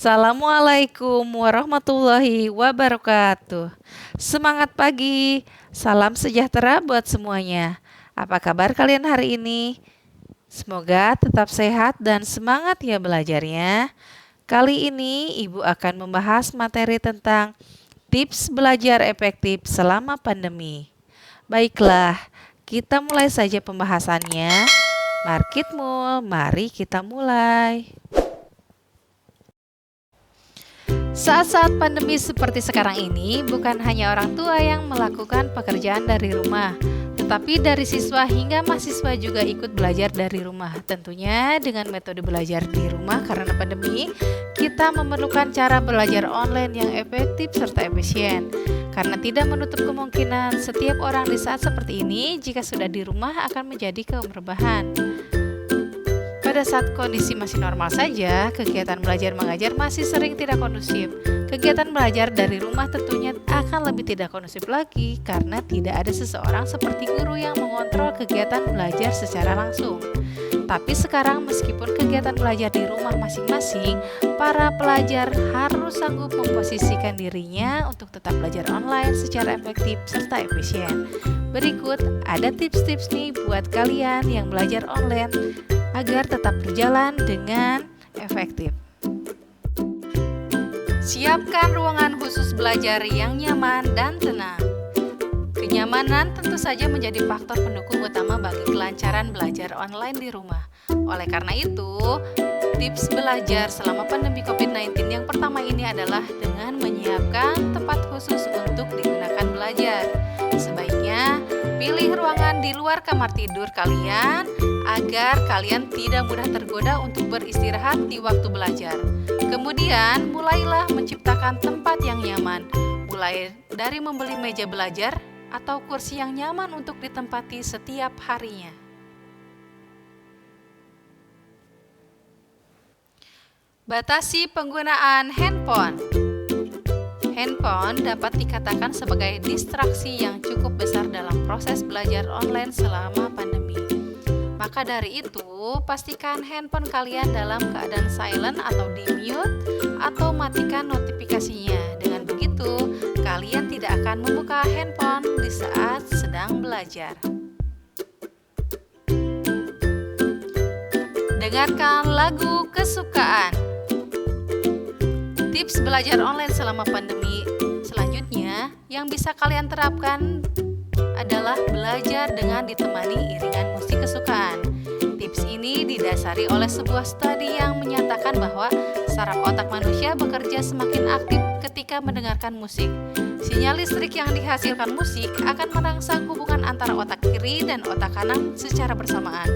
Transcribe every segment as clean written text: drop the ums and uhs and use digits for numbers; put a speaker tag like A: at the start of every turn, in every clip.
A: Assalamualaikum warahmatullahi wabarakatuh. Semangat pagi, salam sejahtera buat semuanya. Apa kabar kalian hari ini? Semoga tetap sehat dan semangat ya belajarnya. Kali ini Ibu akan membahas materi tentang tips belajar efektif selama pandemi. Baiklah, kita mulai saja pembahasannya. Markitmul, mari kita mulai. Saat-saat pandemi seperti sekarang ini, bukan hanya orang tua yang melakukan pekerjaan dari rumah, tetapi dari siswa hingga mahasiswa juga ikut belajar dari rumah. Tentunya dengan metode belajar di rumah karena pandemi, kita memerlukan cara belajar online yang efektif serta efisien. Karena tidak menutup kemungkinan setiap orang di saat seperti ini, jika sudah di rumah akan menjadi kaum rebahan. Pada saat kondisi masih normal saja, kegiatan belajar mengajar masih sering tidak kondusif. Kegiatan belajar dari rumah tentunya akan lebih tidak kondusif lagi karena tidak ada seseorang seperti guru yang mengontrol kegiatan belajar secara langsung. Tapi sekarang meskipun kegiatan belajar di rumah masing-masing, para pelajar harus sanggup memposisikan dirinya untuk tetap belajar online secara efektif serta efisien. Berikut ada tips-tips nih buat kalian yang belajar online agar tetap berjalan dengan efektif. Siapkan ruangan khusus belajar yang nyaman dan tenang. Kenyamanan tentu saja menjadi faktor pendukung utama bagi kelancaran belajar online di rumah. Oleh karena itu, tips belajar selama pandemi COVID-19 yang pertama ini adalah dengan menyiapkan tempat khusus untuk digunakan belajar. Sebaiknya pilih ruangan di luar kamar tidur kalian agar kalian tidak mudah tergoda untuk beristirahat di waktu belajar. Kemudian, mulailah menciptakan tempat yang nyaman, mulai dari membeli meja belajar atau kursi yang nyaman untuk ditempati setiap harinya. Batasi penggunaan handphone. Handphone dapat dikatakan sebagai distraksi yang cukup besar dalam proses belajar online selama pandemi. Maka dari itu, pastikan handphone kalian dalam keadaan silent atau di mute atau matikan notifikasinya. Dengan begitu, kalian tidak akan membuka handphone di saat sedang belajar. Dengarkan lagu kesukaan. Tips belajar online selama pandemi selanjutnya yang bisa kalian terapkan adalah belajar dengan ditemani iringan musik kesukaan. Tips ini didasari oleh sebuah studi yang menyatakan bahwa saraf otak manusia bekerja semakin aktif ketika mendengarkan musik. Sinyal listrik yang dihasilkan musik akan merangsang hubungan antara otak kiri dan otak kanan secara bersamaan.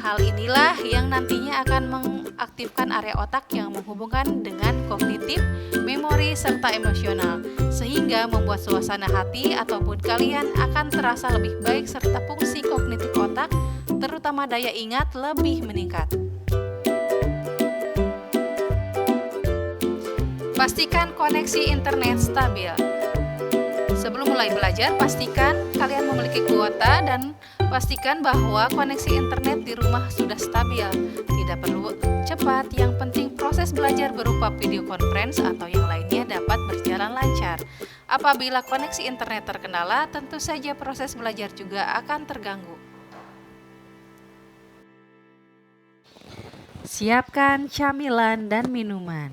A: Hal inilah yang nantinya akan mengaktifkan area otak yang menghubungkan dengan kognitif, memori, serta emosional, sehingga membuat suasana hati ataupun kalian akan terasa lebih baik serta fungsi kognitif otak, terutama daya ingat lebih meningkat. Pastikan koneksi internet stabil. Sebelum mulai belajar, pastikan kalian memiliki kuota dan pastikan bahwa koneksi internet di rumah sudah stabil. Tidak perlu cepat, yang penting proses belajar berupa video conference atau yang lainnya dapat berjalan lancar. Apabila koneksi internet terkendala, tentu saja proses belajar juga akan terganggu. Siapkan camilan dan minuman.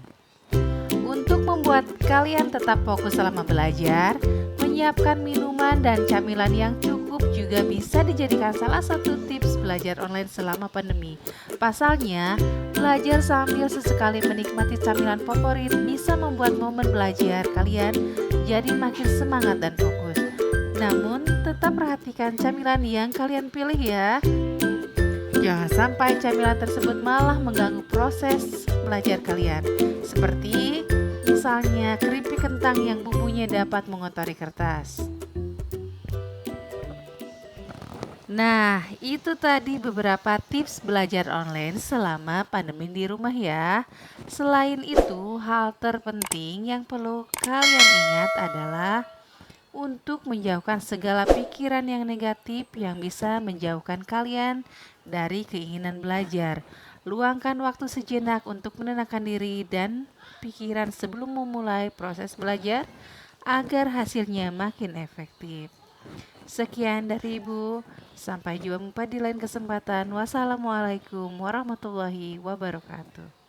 A: Untuk membuat kalian tetap fokus selama belajar, menyiapkan minuman dan camilan yang cukup juga bisa dijadikan salah satu tips belajar online selama pandemi. Pasalnya, belajar sambil sesekali menikmati camilan favorit bisa membuat momen belajar kalian jadi makin semangat dan fokus. Namun, tetap perhatikan camilan yang kalian pilih ya. Jangan sampai camilan tersebut malah mengganggu proses belajar kalian. Seperti misalnya keripik kentang yang bumbunya dapat mengotori kertas. Nah, itu tadi beberapa tips belajar online selama pandemi di rumah ya. Selain itu, hal terpenting yang perlu kalian ingat adalah untuk menjauhkan segala pikiran yang negatif yang bisa menjauhkan kalian dari keinginan belajar. Luangkan waktu sejenak untuk menenangkan diri dan pikiran sebelum memulai proses belajar agar hasilnya makin efektif. Sekian dari Ibu, sampai jumpa di lain kesempatan. Wassalamualaikum warahmatullahi wabarakatuh.